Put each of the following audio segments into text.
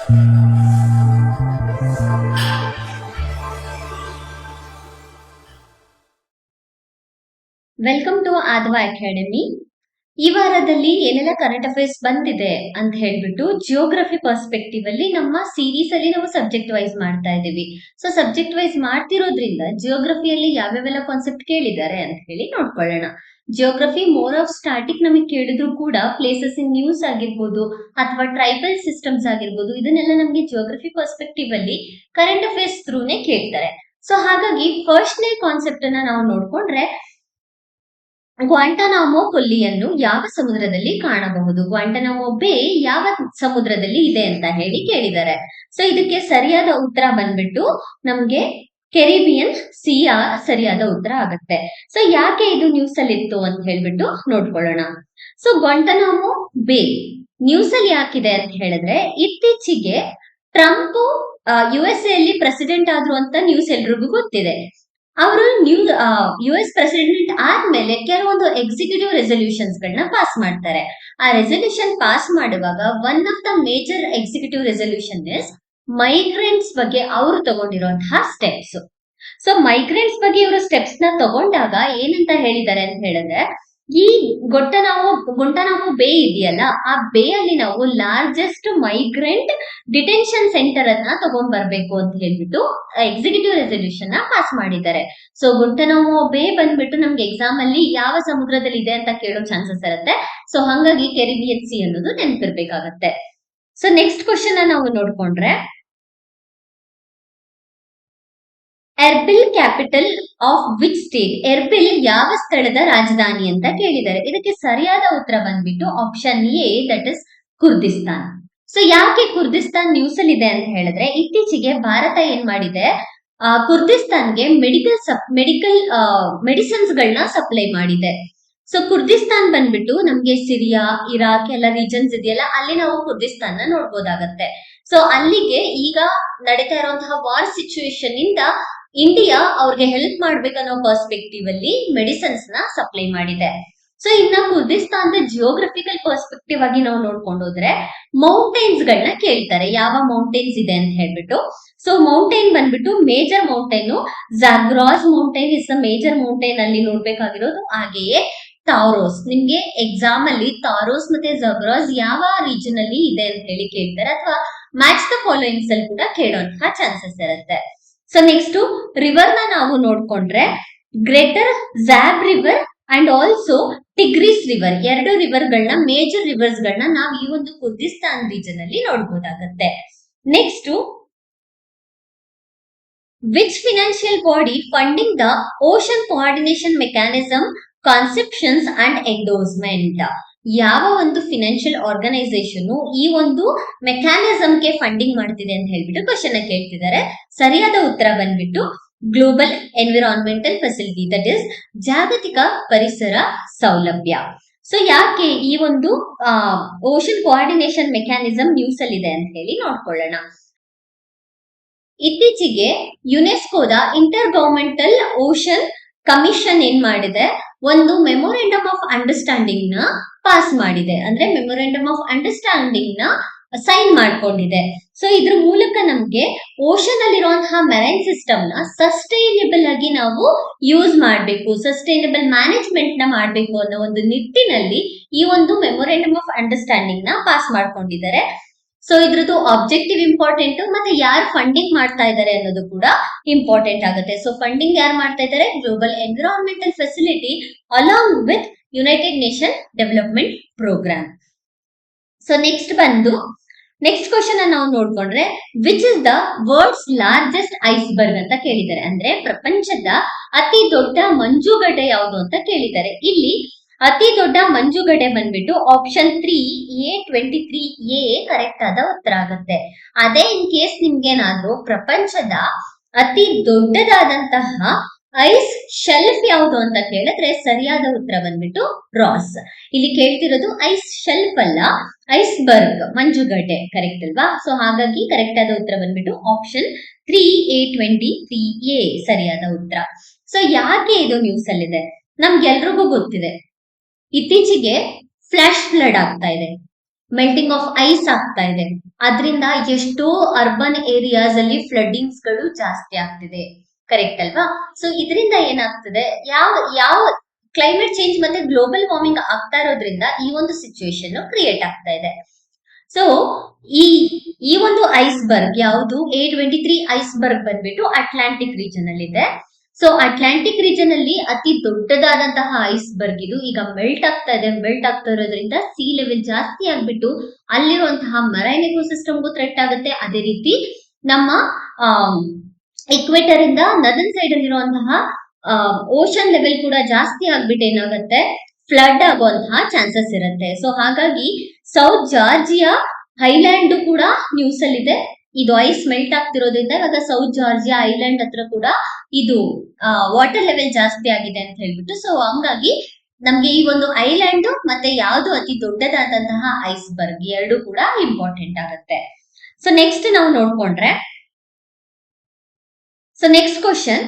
Welcome to ಆದ್ವಾ academy. ಈ ವಾರದಲ್ಲಿ ಏನೆಲ್ಲ ಕರೆಂಟ್ ಅಫೇರ್ಸ್ ಬಂದಿದೆ ಅಂತ ಹೇಳ್ಬಿಟ್ಟು ಜಿಯೋಗ್ರಫಿ ಪರ್ಸ್ಪೆಕ್ಟಿವ್ ಅಲ್ಲಿ ನಮ್ಮ ಸೀರೀಸ್ ಅಲ್ಲಿ ನಾವು ಸಬ್ಜೆಕ್ಟ್ ವೈಸ್ ಮಾಡ್ತಾ ಇದ್ದೀವಿ. ಸೊ ಸಬ್ಜೆಕ್ಟ್ ವೈಸ್ ಮಾಡ್ತಿರೋದ್ರಿಂದ ಜಿಯೋಗ್ರಫಿಯಲ್ಲಿ ಯಾವ್ಯಾವೆಲ್ಲ ಕಾನ್ಸೆಪ್ಟ್ ಕೇಳಿದ್ದಾರೆ ಅಂತ ಹೇಳಿ ನೋಡ್ಕೊಳ್ಳೋಣ. ಜಿಯೋಗ್ರಫಿ ಮೋರ್ ಆಫ್ ಸ್ಟಾಟಿಕ್ ನಮಗೆ ಕೇಳಿದ್ರು ಕೂಡ ಪ್ಲೇಸಸ್ ಇನ್ ನ್ಯೂಸ್ ಆಗಿರ್ಬೋದು ಅಥವಾ ಟ್ರೈಬಲ್ ಸಿಸ್ಟಮ್ಸ್ ಆಗಿರ್ಬೋದು, ಇದನ್ನೆಲ್ಲ ನಮಗೆ ಜಿಯೋಗ್ರಫಿ ಪರ್ಸ್ಪೆಕ್ಟಿವ್ ಅಲ್ಲಿ ಕರೆಂಟ್ ಅಫೇರ್ಸ್ ಥ್ರೂನೇ ಕೇಳ್ತಾರೆ. ಸೊ ಹಾಗಾಗಿ ಫಸ್ಟ್ನೇ ಕಾನ್ಸೆಪ್ಟ್ ಅನ್ನ ನಾವು ನೋಡ್ಕೊಂಡ್ರೆ, ಗ್ವಾಂಟನಾಮೋ ಕೊಲ್ಲಿಯನ್ನು ಯಾವ ಸಮುದ್ರದಲ್ಲಿ ಕಾಣಬಹುದು? ಗ್ವಾಂಟನಾಮೋ ಬೇ ಯಾವ ಸಮುದ್ರದಲ್ಲಿ ಇದೆ ಅಂತ ಹೇಳಿ ಕೇಳಿದ್ದಾರೆ. ಸೊ ಇದಕ್ಕೆ ಸರಿಯಾದ ಉತ್ತರ ಬಂದ್ಬಿಟ್ಟು ನಮ್ಗೆ ಕೆರಿಬಿಯನ್ ಸಿಯ ಸರಿಯಾದ ಉತ್ತರ ಆಗುತ್ತೆ. ಸೊ ಯಾಕೆ ಇದು ನ್ಯೂಸ್ ಅಲ್ಲಿ ಇತ್ತು ಅಂತ ಹೇಳ್ಬಿಟ್ಟು ನೋಡ್ಕೊಳ್ಳೋಣ. ಸೊ ಗ್ವಾಂಟನಾಮೋ ಬೇ ನ್ಯೂಸ್ ಅಲ್ಲಿ ಯಾಕಿದೆ ಅಂತ ಹೇಳಿದ್ರೆ, ಇತ್ತೀಚೆಗೆ ಟ್ರಂಪ್ USA ಅಲ್ಲಿ ಪ್ರೆಸಿಡೆಂಟ್ ಆದ್ರು ಅಂತ ನ್ಯೂಸ್ ಎಲ್ರಿಗೂ ಗೊತ್ತಿದೆ. ಅವರು US ಪ್ರೆಸಿಡೆಂಟ್ ಆದ್ಮೇಲೆ ಕೆಲವೊಂದು ಎಕ್ಸಿಕ್ಯೂಟಿವ್ ರೆಸಲ್ಯೂಷನ್ಸ್ ಗಳನ್ನ ಪಾಸ್ ಮಾಡ್ತಾರೆ. ಆ ರೆಸಲ್ಯೂಷನ್ ಪಾಸ್ ಮಾಡುವಾಗ one of the major executive resolution is migrants ಬಗ್ಗೆ ಅವರು ತಗೊಂಡಿರುವಂತಹ ಸ್ಟೆಪ್ಸ್. ಸೊ ಮೈಗ್ರೆಂಟ್ಸ್ ಬಗ್ಗೆ ಇವರು ಸ್ಟೆಪ್ಸ್ ನ ತಗೊಂಡಾಗ ಏನಂತ ಹೇಳಿದ್ದಾರೆ ಅಂತ ಹೇಳಿದ್ರೆ, ಈ ಗುಂಟನಾಮೋ ಬೇ ಇದೆಯಲ್ಲ, ಆ ಬೇ ಅಲ್ಲಿ ನಾವು ಲಾರ್ಜೆಸ್ಟ್ ಮೈಗ್ರೆಂಟ್ ಡಿಟೆನ್ಷನ್ ಸೆಂಟರ್ ಅನ್ನ ತಗೊಂಡ್ ಬರ್ಬೇಕು ಅಂತ ಹೇಳ್ಬಿಟ್ಟು ಎಕ್ಸಿಕ್ಯೂಟಿವ್ ರೆಸಲ್ಯೂಷನ್ ನ ಪಾಸ್ ಮಾಡಿದ್ದಾರೆ. ಸೊ ಗುಂಟನಾಮೋ ಬೇ ಬಂದ್ಬಿಟ್ಟು ನಮ್ಗೆ ಎಕ್ಸಾಮ್ ಅಲ್ಲಿ ಯಾವ ಸಮುದ್ರದಲ್ಲಿ ಇದೆ ಅಂತ ಕೇಳೋ ಚಾನ್ಸಸ್ ಇರುತ್ತೆ. ಸೊ ಹಂಗಾಗಿ ಕೆರಿಬಿಯನ್ ಸಿ ಅನ್ನೋದು ನೆನಪಿರ್ಬೇಕಾಗತ್ತೆ. ಸೊ ನೆಕ್ಸ್ಟ್ ಕ್ವಶನ್ ನಾವು ನೋಡ್ಕೊಂಡ್ರೆ, Erbil capital of which state? Erbil ಯಾವ ಸ್ಥಳದ ರಾಜಧಾನಿ ಅಂತ ಕೇಳಿದ್ದಾರೆ. ಇದಕ್ಕೆ ಸರಿಯಾದ ಉತ್ತರ ಬಂದ್ಬಿಟ್ಟು option A, that is Kurdistan. So ಯಾಕೆ ಕುರ್ದಿಸ್ತಾನ್ ನ್ಯೂಸ್ ಅಲ್ಲಿ ಇದೆ ಅಂತ ಹೇಳಿದ್ರೆ, ಇತ್ತೀಚೆಗೆ ಭಾರತ ಏನ್ ಮಾಡಿದೆ, ಕುರ್ದಿಸ್ತಾನ್ಗೆ ಮೆಡಿಕಲ್ ಮೆಡಿಸಿನ್ಸ್ ಗಳನ್ನ ಸಪ್ಲೈ ಮಾಡಿದೆ. ಸೊ ಕುರ್ದಿಸ್ತಾನ್ ಬಂದ್ಬಿಟ್ಟು ನಮ್ಗೆ ಸಿರಿಯಾ, ಇರಾಕ್ ಎಲ್ಲ ರೀಜನ್ಸ್ ಇದೆಯಲ್ಲ, ಅಲ್ಲಿ ನಾವು ಕುರ್ದಿಸ್ತಾನ್ ನೋಡ್ಬೋದಾಗತ್ತೆ. ಸೊ ಅಲ್ಲಿಗೆ ಈಗ ನಡೀತಾ ಇರುವಂತಹ ವಾರ್ ಸಿಚುವೇಶನ್ ಇಂದ ಇಂಡಿಯಾ ಅವ್ರಿಗೆ ಹೆಲ್ಪ್ ಮಾಡ್ಬೇಕನ್ನೋ ಪರ್ಸ್ಪೆಕ್ಟಿವ್ ಅಲ್ಲಿ ಮೆಡಿಸಿನ್ಸ್ ನ ಸಪ್ಲೈ ಮಾಡಿದೆ. ಸೊ ಇನ್ನ ಕುರ್ದಿಸ್ತಾನ್ದ ಜಿಯೋಗ್ರಫಿಕಲ್ ಪರ್ಸ್ಪೆಕ್ಟಿವ್ ಆಗಿ ನಾವು ನೋಡ್ಕೊಂಡು ಹೋದ್ರೆ, ಮೌಂಟೈನ್ಸ್ ಗಳನ್ನ ಕೇಳ್ತಾರೆ, ಯಾವ ಮೌಂಟೈನ್ಸ್ ಇದೆ ಅಂತ ಹೇಳ್ಬಿಟ್ಟು. ಸೊ ಮೌಂಟೈನ್ ಬಂದ್ಬಿಟ್ಟು major mountain Zagros mountain is the major mountain ಅಲ್ಲಿ ನೋಡ್ಬೇಕಾಗಿರೋದು. ಹಾಗೆಯೇ ತಾರೋಸ್, ನಿಮ್ಗೆ ಎಕ್ಸಾಮ್ ಅಲ್ಲಿ ತಾರೋಸ್ ಮತ್ತೆ ಜಗ್ರಾಸ್ ಯಾವ ರೀಜನ್ ಅಲ್ಲಿ ಇದೆ ಅಂತ ಹೇಳಿ ಕೇಳ್ತಾರೆ, ಅಥವಾ ಮ್ಯಾಚ್ ದ ಫಾಲೋಯಿಂಗ್ಸ್ ಅಲ್ಲಿ ಕೂಡ ಕೇಳುವಂತಹ ಚಾನ್ಸಸ್ ಇರುತ್ತೆ. ಸೊ ನೆಕ್ಸ್ಟ್ ರಿವರ್ ನ ನಾವು ನೋಡ್ಕೊಂಡ್ರೆ, greater Zab river and also Tigris river, ಎರಡು ರಿವರ್ ಗಳನ್ನ, ಮೇಜರ್ ರಿವರ್ಸ್ ಗಳನ್ನ ನಾವು ಈ ಒಂದು ಕುರ್ದಿಸ್ತಾನ್ ರೀಜನ್ ಅಲ್ಲಿ ನೋಡ್ಬೋದಾಗತ್ತೆ. Next, which financial body funding the ocean coordination mechanism conceptions and endorsement? ಯಾವ ಒಂದು ಫಿನಾನ್ಷಿಯಲ್ ಆರ್ಗನೈಸೇಷನ್ ಈ ಒಂದು ಮೆಕ್ಯಾನಿಸಮ್ಗೆ ಫಂಡಿಂಗ್ ಮಾಡ್ತಿದೆ ಅಂತ ಹೇಳ್ಬಿಟ್ಟು ಕ್ವಶನ್ ಕೇಳ್ತಿದ್ದಾರೆ. ಸರಿಯಾದ ಉತ್ತರ ಬಂದ್ಬಿಟ್ಟು global environmental facility, that is ಜಾಗತಿಕ ಪರಿಸರ ಸೌಲಭ್ಯ. ಸೊ ಯಾಕೆ ಈ ಒಂದು ಓಷನ್ ಕೋಆರ್ಡಿನೇಷನ್ ಮೆಕ್ಯಾನಿಸಮ್ ನ್ಯೂಸ್ ಅಲ್ಲಿ ಇದೆ ಅಂತ ಹೇಳಿ ನೋಡ್ಕೊಳ್ಳೋಣ. ಇತ್ತೀಚೆಗೆ ಯುನೆಸ್ಕೋದ ಇಂಟರ್ ಗವರ್ಮೆಂಟಲ್ ಓಷನ್ ಕಮಿಷನ್ ಏನ್ ಮಾಡಿದೆ, ಒಂದು ಮೆಮೊರೆಂಡಮ್ ಆಫ್ ಅಂಡರ್ಸ್ಟ್ಯಾಂಡಿಂಗ್ ನ ಪಾಸ್ ಮಾಡಿದೆ. ಅಂದ್ರೆ ಮೆಮೊರೆಂಡಮ್ ಆಫ್ ಅಂಡರ್ಸ್ಟ್ಯಾಂಡಿಂಗ್ ನ ಸೈನ್ ಮಾಡ್ಕೊಂಡಿದೆ. ಸೊ ಇದ್ರ ಮೂಲಕ ನಮ್ಗೆ ಓಷನ್ ಅಲ್ಲಿರುವಂತಹ ಮೆರೈನ್ ಸಿಸ್ಟಮ್ ನ ಸಸ್ಟೈನೇಬಲ್ ಆಗಿ ನಾವು ಯೂಸ್ ಮಾಡಬೇಕು, ಸಸ್ಟೈನೇಬಲ್ ಮ್ಯಾನೇಜ್ಮೆಂಟ್ ನ ಮಾಡಬೇಕು ಅನ್ನೋ ಒಂದು ನಿಟ್ಟಿನಲ್ಲಿ ಈ ಒಂದು ಮೆಮೊರೆಂಡಮ್ ಆಫ್ ಅಂಡರ್ಸ್ಟ್ಯಾಂಡಿಂಗ್ ನ ಪಾಸ್ ಮಾಡ್ಕೊಂಡಿದ್ದಾರೆ. ಸೊ ಇದ್ರದ್ದು ಆಬ್ಜೆಕ್ಟಿವ್ ಇಂಪಾರ್ಟೆಂಟ್, ಮತ್ತೆ ಯಾರು ಫಂಡಿಂಗ್ ಮಾಡ್ತಾ ಇದ್ದಾರೆ ಅನ್ನೋದು ಕೂಡ ಇಂಪಾರ್ಟೆಂಟ್ ಆಗುತ್ತೆ. ಸೊ ಫಂಡಿಂಗ್ ಯಾರು ಮಾಡ್ತಾ ಇದ್ದಾರೆ? Global environmental facility along with United Nation development program. So next question ನಾವು ನೋಡ್ಕೊಂಡ್ರೆ, which is the world's largest iceberg ಅಂತ ಕೇಳಿದ್ದಾರೆ. ಅಂದ್ರೆ ಪ್ರಪಂಚದ ಅತಿ ದೊಡ್ಡ ಮಂಜುಗಡ್ಡೆ ಯಾವುದು ಅಂತ ಕೇಳಿದ್ದಾರೆ. ಇಲ್ಲಿ ಅತಿ ದೊಡ್ಡ ಮಂಜುಗಡ್ಡೆ ಬಂದ್ಬಿಟ್ಟು ಆಪ್ಷನ್ 3 A23A ಕರೆಕ್ಟ್ ಆದ ಉತ್ತರ ಆಗುತ್ತೆ. ಅದೇ ಇನ್ ಕೇಸ್ ನಿಮ್ಗೇನಾದ್ರೂ ಪ್ರಪಂಚದ ಅತಿ ದೊಡ್ಡದಾದಂತಹ ಐಸ್ ಶೆಲ್ಫ್ ಯಾವುದು ಅಂತ ಕೇಳಿದ್ರೆ ಸರಿಯಾದ ಉತ್ತರ ಬಂದ್ಬಿಟ್ಟು ರಾಸ್. ಇಲ್ಲಿ ಕೇಳ್ತಿರೋದು ಐಸ್ ಶೆಲ್ಫ್ ಅಲ್ಲ, ಐಸ್ಬರ್ಗ್, ಮಂಜುಗಡ್ಡೆ, ಕರೆಕ್ಟ್ ಅಲ್ವಾ? ಸೊ ಹಾಗಾಗಿ ಕರೆಕ್ಟ್ ಆದ ಉತ್ತರ ಬಂದ್ಬಿಟ್ಟು ಆಪ್ಷನ್ 3A23A ಸರಿಯಾದ ಉತ್ತರ. ಸೊ ಯಾಕೆ ಇದು ನ್ಯೂಸ್ ಅಲ್ಲಿದೆ? ನಮ್ಗೆಲ್ರಿಗೂ ಗೊತ್ತಿದೆ, ಇತ್ತೀಚೆಗೆ ಫ್ಲಾಶ್ ಫ್ಲಡ್ ಆಗ್ತಾ ಇದೆ. ಮೆಲ್ಟಿಂಗ್ ಆಫ್ ಐಸ್ ಆಗ್ತಾ ಇದೆ. ಅದರಿಂದ ಎಷ್ಟೋ ಅರ್ಬನ್ ಏರಿಯಾಸ್ ಅಲ್ಲಿ ಫ್ಲಡ್ಡಿಂಗ್ಸ್ ಗಳು ಜಾಸ್ತಿ ಆಗ್ತಿದೆ. ಕರೆಕ್ಟ್ ಅಲ್ವಾ? ಸೊ ಇದರಿಂದ ಏನಾಗ್ತದೆ, ಯಾವ ಯಾವ ಕ್ಲೈಮೇಟ್ ಚೇಂಜ್ ಮತ್ತೆ ಗ್ಲೋಬಲ್ ವಾರ್ಮಿಂಗ್ ಆಗ್ತಾ ಇರೋದ್ರಿಂದ ಈ ಒಂದು ಸಿಚುವೇಶನ್ ಕ್ರಿಯೇಟ್ ಆಗ್ತಾ ಇದೆ. ಸೊ ಈ ಈ ಒಂದು ಐಸ್ಬರ್ಗ್ ಯಾವುದು A23 ಐಸ್ಬರ್ಗ್ ಬಂದ್ಬಿಟ್ಟು ಅಟ್ಲಾಂಟಿಕ್ ರೀಜನ್ ಅಲ್ಲಿ ಇದೆ. ಸೊ ಅಟ್ಲಾಂಟಿಕ್ ರೀಜನ್ ಅಲ್ಲಿ ಅತಿ ದೊಡ್ಡದಾದಂತಹ ಐಸ್ಬರ್ಗ್ ಇದು ಈಗ ಮೆಲ್ಟ್ ಆಗ್ತಾ ಇದೆ. ಮೆಲ್ಟ್ ಆಗ್ತಾ ಇರೋದ್ರಿಂದ ಸಿ ಲೆವೆಲ್ ಜಾಸ್ತಿ ಆಗ್ಬಿಟ್ಟು ಅಲ್ಲಿರುವಂತಹ ಮರೈನ್ ಎಕೋಸಿಸ್ಟಮ್ಗೂ ಥ್ರೆಟ್ ಆಗುತ್ತೆ. ಅದೇ ರೀತಿ ನಮ್ಮ ಇಕ್ವೇಟರ್ ಇಂದ ನದನ್ ಸೈಡ್ ಅಲ್ಲಿರುವಂತಹ ಓಷನ್ ಲೆವೆಲ್ ಕೂಡ ಜಾಸ್ತಿ ಆಗ್ಬಿಟ್ಟು ಏನಾಗುತ್ತೆ, ಫ್ಲಡ್ ಆಗುವಂತಹ ಚಾನ್ಸಸ್ ಇರುತ್ತೆ. ಸೊ ಹಾಗಾಗಿ ಸೌತ್ ಜಾರ್ಜಿಯಾ ಐಲ್ಯಾಂಡ್ ಕೂಡ ನ್ಯೂಸ್ ಅಲ್ಲಿ ಇದೆ. ಇದು ಐಸ್ ಮೆಲ್ಟ್ ಆಗ್ತಿರೋದ್ರಿಂದ ಇವಾಗ ಸೌತ್ ಜಾರ್ಜಿಯಾ ಐಲ್ಯಾಂಡ್ ಹತ್ರ ಕೂಡ ಇದು ವಾಟರ್ ಲೆವೆಲ್ ಜಾಸ್ತಿ ಆಗಿದೆ ಅಂತ ಹೇಳ್ಬಿಟ್ಟು. ಸೊ ಹಂಗಾಗಿ ನಮ್ಗೆ ಈ ಒಂದು ಐಲ್ಯಾಂಡ್ ಮತ್ತೆ ಯಾವುದು ಅತಿ ದೊಡ್ಡದಾದಂತಹ ಐಸ್ಬರ್ಗ್ ಎರಡು ಕೂಡ ಇಂಪಾರ್ಟೆಂಟ್ ಆಗುತ್ತೆ. ಸೊ ನೆಕ್ಸ್ಟ್ ನಾವು ನೋಡ್ಕೊಂಡ್ರೆ, so next question,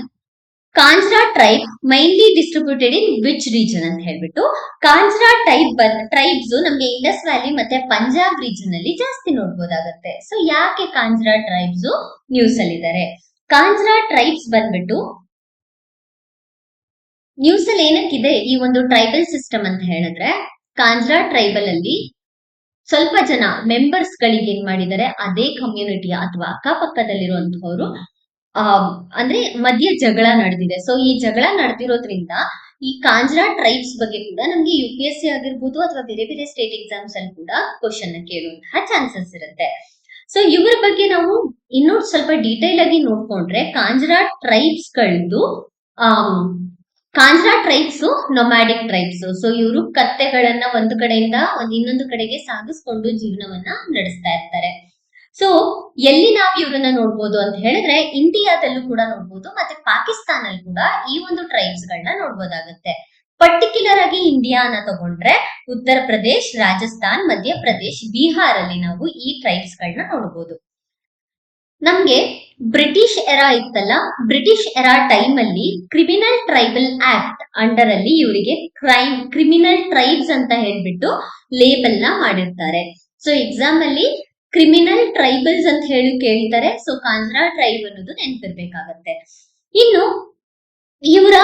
Kanjra tribe mainly distributed in which region ಅಂತ ಹೇಳ್ಬಿಟ್ಟು. ಕಾಂಜ್ರಾ ಟ್ರೈಬ್ಸ್ ನಮ್ಗೆ ಇಂಡಸ್ ವ್ಯಾಲಿ ಮತ್ತೆ ಪಂಜಾಬ್ ರೀಜನ್ ಅಲ್ಲಿ ಜಾಸ್ತಿ ನೋಡ್ಬೋದಾಗತ್ತೆ. ಸೊ ಯಾಕೆ ಕಾಂಜ್ರಾ ಟ್ರೈಬ್ಸ್ ನ್ಯೂಸ್ ಅಲ್ಲಿ ಇದ್ದಾರೆ? ಕಾಂಜ್ರಾ ಟ್ರೈಬ್ಸ್ ಬಂದ್ಬಿಟ್ಟು ನ್ಯೂಸ್ ಅಲ್ಲಿ ಏನಕ್ಕಿದೆ ಈ ಒಂದು ಟ್ರೈಬಲ್ ಸಿಸ್ಟಮ್ ಅಂತ ಹೇಳಿದ್ರೆ, ಕಾಂಜ್ರಾ ಟ್ರೈಬಲ್ ಅಲ್ಲಿ ಸ್ವಲ್ಪ ಜನ ಮೆಂಬರ್ಸ್ ಗಳಿಗೆ ಏನ್ ಮಾಡಿದ್ದಾರೆ, ಅದೇ ಕಮ್ಯುನಿಟಿಯ ಅಥವಾ ಅಕ್ಕಪಕ್ಕದಲ್ಲಿರುವಂತವರು ಅಂದ್ರೆ ಮಧ್ಯ ಜಗಳ ನಡೆದಿದೆ. ಸೊ ಈ ಜಗಳ ನಡೆದಿರೋದ್ರಿಂದ ಈ ಕಾಂಜ್ರಾ ಟ್ರೈಬ್ಸ್ ಬಗ್ಗೆ ಕೂಡ ನಮ್ಗೆ UPSC ಆಗಿರ್ಬೋದು ಅಥವಾ ಬೇರೆ ಬೇರೆ ಸ್ಟೇಟ್ ಎಕ್ಸಾಮ್ಸ್ ಅಲ್ಲಿ ಕೂಡ ಕ್ವಶನ್ ಕೇಳುವಂತಹ ಚಾನ್ಸಸ್ ಇರುತ್ತೆ. ಸೊ ಇವರ ಬಗ್ಗೆ ನಾವು ಇನ್ನೂ ಸ್ವಲ್ಪ ಡೀಟೇಲ್ ಆಗಿ ನೋಡ್ಕೊಂಡ್ರೆ, ಕಾಂಜ್ರಾ ಟ್ರೈಬ್ಸ್ ಗಳದ್ದು Kanjra tribes nomadic tribes. So ಇವರು ಕತ್ತೆಗಳನ್ನ ಒಂದು ಕಡೆಯಿಂದ ಇನ್ನೊಂದು ಕಡೆಗೆ ಸಾಗಿಸ್ಕೊಂಡು ಜೀವನವನ್ನ ನಡೆಸ್ತಾ ಇರ್ತಾರೆ. ಸೊ ಎಲ್ಲಿ ನಾವು ಇವ್ರನ್ನ ನೋಡ್ಬೋದು ಅಂತ ಹೇಳಿದ್ರೆ, ಇಂಡಿಯಾದಲ್ಲೂ ಕೂಡ ನೋಡ್ಬೋದು ಮತ್ತೆ ಪಾಕಿಸ್ತಾನಲ್ಲಿ ಕೂಡ ಈ ಒಂದು ಟ್ರೈಬ್ಸ್ ಗಳನ್ನ ನೋಡ್ಬೋದಾಗುತ್ತೆ. ಪರ್ಟಿಕ್ಯುಲರ್ ಆಗಿ ಇಂಡಿಯಾನ ತಗೊಂಡ್ರೆ ಉತ್ತರ ಪ್ರದೇಶ್, ರಾಜಸ್ಥಾನ್, ಮಧ್ಯಪ್ರದೇಶ್, ಬಿಹಾರ್ ಅಲ್ಲಿ ನಾವು ಈ ಟ್ರೈಬ್ಸ್ ಗಳನ್ನ ನೋಡ್ಬೋದು. ನಮ್ಗೆ ಬ್ರಿಟಿಷ್ ಎರಾ ಇತ್ತಲ್ಲ, ಬ್ರಿಟಿಷ್ ಎರಾ ಟೈಮ್ ಅಲ್ಲಿ ಕ್ರಿಮಿನಲ್ ಟ್ರೈಬಲ್ ಆಕ್ಟ್ ಅಂಡರ್ ಅಲ್ಲಿ ಇವರಿಗೆ ಕ್ರಿಮಿನಲ್ ಟ್ರೈಬ್ಸ್ ಅಂತ ಹೇಳ್ಬಿಟ್ಟು ಲೇಬಲ್ ನ ಮಾಡಿರ್ತಾರೆ. ಸೊ ಎಕ್ಸಾಮ್ ಅಲ್ಲಿ ಕ್ರಿಮಿನಲ್ ಟ್ರೈಬಲ್ಸ್ ಅಂತ ಹೇಳಿ ಕೇಳ್ತಾರೆ. ಸೊ ಕಾಂಜ್ರಾ ಟ್ರೈಬ್ ಅನ್ನೋದು ನೆನ್ಪಿರ್ಬೇಕಾಗತ್ತೆ. ಇನ್ನು ಇವರ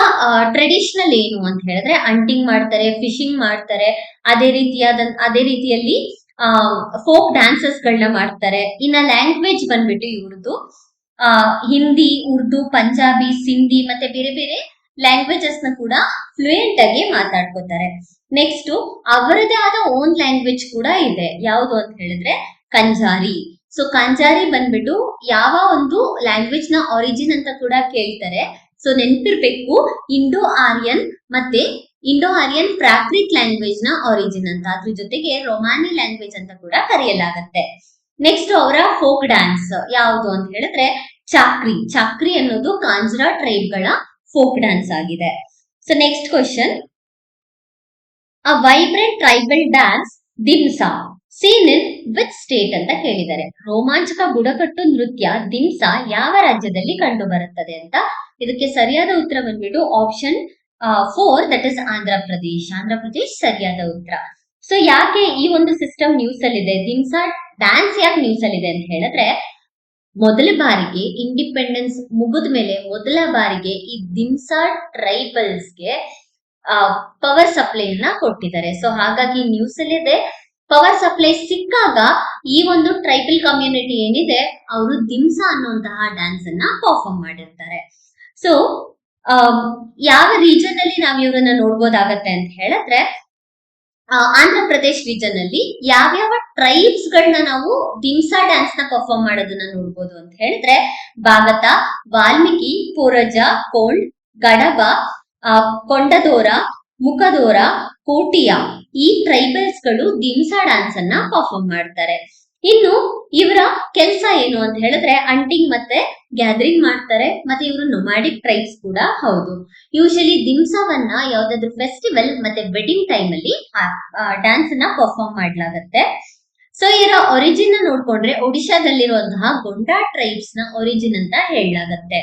ಟ್ರೆಡಿಷನಲ್ ಏನು ಅಂತ ಹೇಳಿದ್ರೆ, ಹಂಟಿಂಗ್ ಮಾಡ್ತಾರೆ, ಫಿಶಿಂಗ್ ಮಾಡ್ತಾರೆ, ಅದೇ ರೀತಿಯಲ್ಲಿ ಫೋಕ್ ಡ್ಯಾನ್ಸಸ್ ಗಳನ್ನ ಮಾಡ್ತಾರೆ. ಇನ್ನ ಲ್ಯಾಂಗ್ವೇಜ್ ಬಂದ್ಬಿಟ್ಟು ಇವ್ರದ್ದು ಹಿಂದಿ, ಉರ್ದು, ಪಂಜಾಬಿ, ಸಿಂಧಿ ಮತ್ತೆ ಬೇರೆ ಬೇರೆ ಲ್ಯಾಂಗ್ವೇಜಸ್ ನ ಕೂಡ ಫ್ಲೂಯೆಂಟ್ ಆಗಿ ಮಾತಾಡ್ಕೋತಾರೆ. ನೆಕ್ಸ್ಟ್ ಅವರದೇ ಆದ ಓನ್ ಲ್ಯಾಂಗ್ವೇಜ್ ಕೂಡ ಇದೆ. ಯಾವುದು ಅಂತ ಹೇಳಿದ್ರೆ ಕಂಜಾರಿ. ಸೊ ಕಂಜಾರಿ ಬಂದ್ಬಿಟ್ಟು ಯಾವ ಒಂದು ಲ್ಯಾಂಗ್ವೇಜ್ ನ ಆರಿಜಿನ್ ಅಂತ ಕೂಡ ಕೇಳ್ತಾರೆ. ಸೊ ನೆನ್ಪಿರ್ಬೇಕು, ಇಂಡೋ ಆರ್ಯನ್ ಮತ್ತೆ ಇಂಡೋ ಆರ್ಯನ್ ಪ್ರಾಕೃತ್ ಲ್ಯಾಂಗ್ವೇಜ್ ನ ಆರಿಜಿನ್ ಅಂತ, ಅದ್ರ ಜೊತೆಗೆ ರೊಮಾನಿ ಲ್ಯಾಂಗ್ವೇಜ್ ಅಂತ ಕೂಡ ಕರೆಯಲಾಗತ್ತೆ. ನೆಕ್ಸ್ಟ್ ಅವರ ಫೋಕ್ ಡ್ಯಾನ್ಸ್ ಯಾವುದು ಅಂತ ಹೇಳಿದ್ರೆ ಚಾಕ್ರಿ. ಚಾಕ್ರಿ ಅನ್ನೋದು ಕಾಂಜ್ರಾ ಟ್ರೈಬ್ ಗಳ ಫೋಕ್ ಡ್ಯಾನ್ಸ್ ಆಗಿದೆ. So next question, a vibrant tribal dance Dimsa seen in which state ಅಂತ ಕೇಳಿದ್ದಾರೆ. ರೋಮಾಂಚಕ ಬುಡಕಟ್ಟು ನೃತ್ಯ ದಿಮ್ಸಾ ಯಾವ ರಾಜ್ಯದಲ್ಲಿ ಕಂಡು ಬರುತ್ತದೆ ಅಂತ. ಇದಕ್ಕೆ ಸರಿಯಾದ ಉತ್ತರ ಬಂದ್ಬಿಟ್ಟು option 4, that is Andhra Pradesh. Andhra Pradesh ಸರಿಯಾದ ಉತ್ತರ. ಸೊ ಯಾಕೆ ಈ ಒಂದು ಸಿಸ್ಟಮ್ ನ್ಯೂಸ್ ಅಲ್ಲಿ ಇದೆ, ದಿಮ್ಸಾ ಡ್ಯಾನ್ಸ್ ಯಾಕೆ ನ್ಯೂಸ್ ಅಲ್ಲಿ ಇದೆ ಅಂತ ಹೇಳಿದ್ರೆ, ಮೊದಲ ಬಾರಿಗೆ ಇಂಡಿಪೆಂಡೆನ್ಸ್ ಮುಗಿದ ಮೇಲೆ ಮೊದಲ ಬಾರಿಗೆ ಈ ದಿಮ್ಸಾ ಟ್ರೈಬಲ್ಸ್ಗೆ ಪವರ್ ಸಪ್ಲೈನ ಕೊಟ್ಟಿದ್ದಾರೆ. ಸೊ ಹಾಗಾಗಿ ನ್ಯೂಸ್ ಅಲ್ಲಿ ಇದೆ. ಪವರ್ ಸಪ್ಲೈ ಸಿಕ್ಕಾಗ ಈ ಒಂದು ಟ್ರೈಬಲ್ ಕಮ್ಯುನಿಟಿ ಏನಿದೆ ಅವರು ದಿಮ್ಸಾ ಅನ್ನುವಂತಹ ಡ್ಯಾನ್ಸ್ ಅನ್ನ ಪರ್ಫಾರ್ಮ್ ಮಾಡಿರ್ತಾರೆ. ಸೊ ಯಾವ ರೀಜನ್ ಅಲ್ಲಿ ನಾವು ಇವ್ರನ್ನ ನೋಡ್ಬೋದಾಗತ್ತೆ ಅಂತ ಹೇಳಿದ್ರೆ, ಆಂಧ್ರ ಪ್ರದೇಶ್ ರೀಜನ್ ಅಲ್ಲಿ ಯಾವ್ಯಾವ ಟ್ರೈಬ್ಸ್ ಗಳನ್ನ ನಾವು ದಿಮ್ಸಾ ಡ್ಯಾನ್ಸ್ ನ ಪರ್ಫಾರ್ಮ್ ಮಾಡೋದನ್ನ ನೋಡ್ಬೋದು ಅಂತ ಹೇಳಿದ್ರೆ, ಬಾಗತ, ವಾಲ್ಮೀಕಿ, ಪೂರಜ, ಕೊಂಡ್, ಗಡಬ, ಕೊಂಡದೋರ, ಮುಖದೋರ, ಕೋಟಿಯಾ ಈ ಟ್ರೈಬಲ್ಸ್ ಗಳು ದಿಮ್ಸಾ ಡ್ಯಾನ್ಸ್ ಅನ್ನ ಪರ್ಫಾರ್ಮ್ ಮಾಡ್ತಾರೆ. ಇನ್ನು ಇವರ ಕೆಲಸ ಏನು ಅಂತ ಹೇಳಿದ್ರೆ ಹಂಟಿಂಗ್ ಮತ್ತೆ ಗ್ಯಾದರಿಂಗ್ ಮಾಡ್ತಾರೆ. ಮತ್ತೆ ಇವರು ನೊಮ್ಯಾಡಿಕ್ ಟ್ರೈಬ್ಸ್ ಕೂಡ ಹೌದು. ಯೂಶಲಿ ದಿಮ್ಸಾವನ್ನ ಯಾವ್ದಾದ್ರು ಫೆಸ್ಟಿವಲ್ ಮತ್ತೆ ವೆಡ್ಡಿಂಗ್ ಟೈಮ್ ಅಲ್ಲಿ ಡ್ಯಾನ್ಸ್ ಅನ್ನ ಪರ್ಫಾರ್ಮ್ ಮಾಡ್ಲಾಗತ್ತೆ. ಸೊ ಇವರ ಒರಿಜಿನ್ ನೋಡ್ಕೊಂಡ್ರೆ ಒಡಿಶಾದಲ್ಲಿರುವಂತಹ ಗೊಂಡಾ ಟ್ರೈಬ್ಸ್ ನ ಒರಿಜಿನ್ ಅಂತ ಹೇಳಲಾಗತ್ತೆ.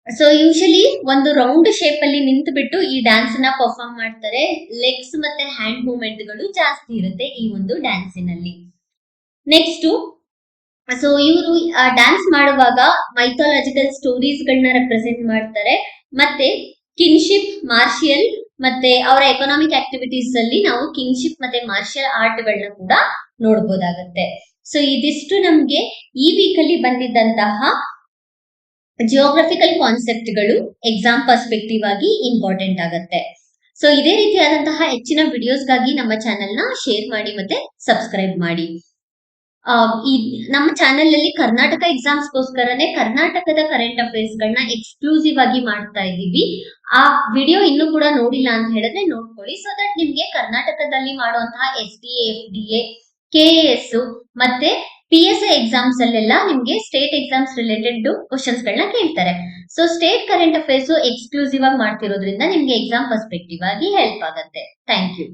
ಸೊ ಯೂಶಲಿ ಒಂದು ರೌಂಡ್ ಶೇಪ್ ಅಲ್ಲಿ ನಿಂತು ಬಿಟ್ಟು ಈ ಡ್ಯಾನ್ಸ್ ನ ಪರ್ಫಾರ್ಮ್ ಮಾಡ್ತಾರೆ. ಲೆಗ್ಸ್ ಮತ್ತೆ ಹ್ಯಾಂಡ್ ಮೂವ್ಮೆಂಟ್ ಗಳು ಜಾಸ್ತಿ ಇರುತ್ತೆ ಈ ಒಂದು ಡ್ಯಾನ್ಸಿನಲ್ಲಿ. ನೆಕ್ಸ್ಟ್, ಸೊ ಇವರು ಡ್ಯಾನ್ಸ್ ಮಾಡುವಾಗ ಮೈಥಾಲಜಿಕಲ್ ಸ್ಟೋರೀಸ್ ಗಳನ್ನ ರೆಪ್ರೆಸೆಂಟ್ ಮಾಡ್ತಾರೆ. ಮತ್ತೆ ಕಿನ್ಶಿಪ್, ಮಾರ್ಷಿಯಲ್ ಮತ್ತೆ ಅವರ ಎಕನಾಮಿಕ್ ಆಕ್ಟಿವಿಟೀಸ್ ಅಲ್ಲಿ ನಾವು ಕಿನ್ಶಿಪ್ ಮತ್ತೆ ಮಾರ್ಷಿಯಲ್ ಆರ್ಟ್ ಗಳನ್ನ ಕೂಡ ನೋಡಬಹುದಾಗತ್ತೆ. ಸೊ ಇದಿಷ್ಟು ನಮ್ಗೆ ಈ ವೀಕ್ ಅಲ್ಲಿ ಬಂದಿದ್ದಂತಹ ಜಿಯೋಗ್ರಫಿಕಲ್ ಕಾನ್ಸೆಪ್ಟ್ ಗಳು ಎಕ್ಸಾಮ್ ಪರ್ಸ್ಪೆಕ್ಟಿವ್ ಆಗಿ ಇಂಪಾರ್ಟೆಂಟ್ ಆಗುತ್ತೆ. ಸೊ ಇದೇ ರೀತಿಯಾದಂತಹ ಹೆಚ್ಚಿನ ವಿಡಿಯೋಸ್ಗಾಗಿ ನಮ್ಮ ಚಾನೆಲ್ ನ ಶೇರ್ ಮಾಡಿ ಮತ್ತೆ ಸಬ್ಸ್ಕ್ರೈಬ್ ಮಾಡಿ. ಈ ನಮ್ಮ ಚಾನೆಲ್ ಅಲ್ಲಿ ಕರ್ನಾಟಕ ಎಕ್ಸಾಮ್ಸ್ ಗೋಸ್ಕರನೇ ಕರ್ನಾಟಕದ ಕರೆಂಟ್ ಅಫೇರ್ಸ್ ಗಳನ್ನ ಎಕ್ಸ್ಕ್ಲೂಸಿವ್ ಆಗಿ ಮಾಡ್ತಾ ಇದ್ದೀವಿ. ಆ ವಿಡಿಯೋ ಇನ್ನೂ ಕೂಡ ನೋಡಿಲ್ಲ ಅಂತ ಹೇಳಿದ್ರೆ ನೋಡ್ಕೊಳ್ಳಿ, ಸೊ ದಟ್ ನಿಮ್ಗೆ ಕರ್ನಾಟಕದಲ್ಲಿ ಮಾಡುವಂತಹ SDA, FDA, KAS ಮತ್ತೆ PSI ಎಕ್ಸಾಮ್ಸ್ ಅಲ್ಲೆಲ್ಲ ನಿಮ್ಗೆ ಸ್ಟೇಟ್ ಎಕ್ಸಾಮ್ಸ್ ರಿಲೇಟೆಡ್ ಕ್ವಶನ್ಸ್ ಗಳನ್ನ ಕೇಳ್ತಾರೆ. So state current affairs exclusive ಆಗಿ ಮಾಡ್ತಿರೋದ್ರಿಂದ ನಿಮ್ಗೆ ಎಕ್ಸಾಮ್ ಪರ್ಸ್ಪೆಕ್ಟಿವ್ ಆಗಿ ಹೆಲ್ಪ್ ಆಗುತ್ತೆ. Thank you.